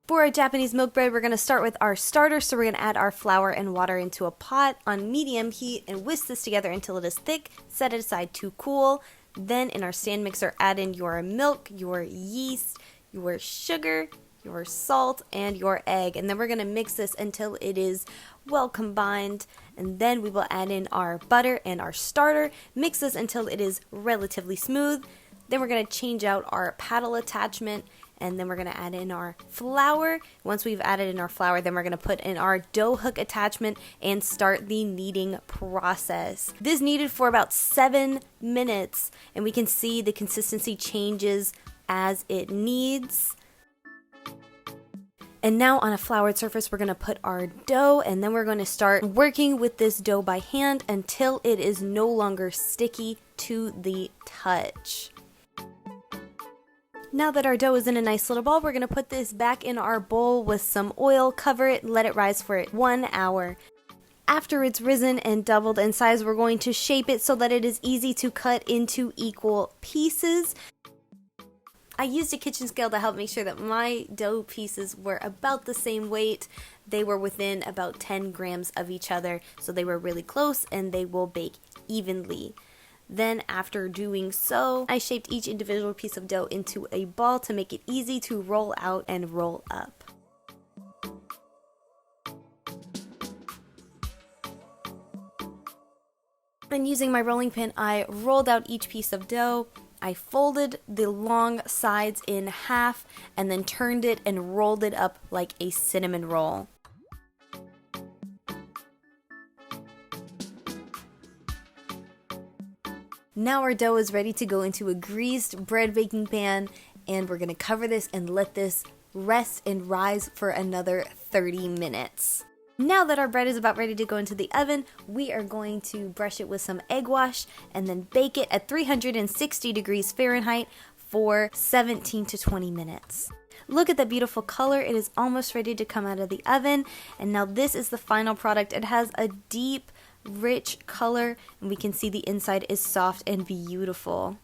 For our Japanese milk bread, we're going to start with our starter. So we're going to add our flour and water into a pot on medium heat and whisk this together until it is thick. Set it aside to cool. Then in our stand mixer, add in your milk, your yeast, your sugar, your salt, and your egg. And then we're going to mix this until it is well combined. And then we will add in our butter and our starter. Mix this until it is relatively smooth. Then we're going to change out our paddle attachment. And then we're going to add in our flour. Once we've added in our flour, then we're going to put in our dough hook attachment and start the kneading process. This kneaded for about 7 minutes, and we can see the consistency changes as it kneads. And now on a floured surface, we're going to put our dough, and then we're going to start working with this dough by hand until it is no longer sticky to the touch. Now that our dough is in a nice little ball, we're going to put this back in our bowl with some oil, cover it, let it rise for 1 hour. After it's risen and doubled in size, we're going to shape it so that it is easy to cut into equal pieces. I used a kitchen scale to help make sure that my dough pieces were about the same weight. They were within about 10 grams of each other, so they were really close and they will bake evenly. Then after doing so, I shaped each individual piece of dough into a ball to make it easy to roll out and roll up. And using my rolling pin, I rolled out each piece of dough. I folded the long sides in half and then turned it and rolled it up like a cinnamon roll. Now our dough is ready to go into a greased bread baking pan, and we're going to cover this and let this rest and rise for another 30 minutes. Now that our bread is about ready to go into the oven, we are going to brush it with some egg wash and then bake it at 360 degrees Fahrenheit for 17 to 20 minutes. Look at that beautiful color. It is almost ready to come out of the oven. And now this is the final product. It has a deep, rich color, and we can see the inside is soft and beautiful.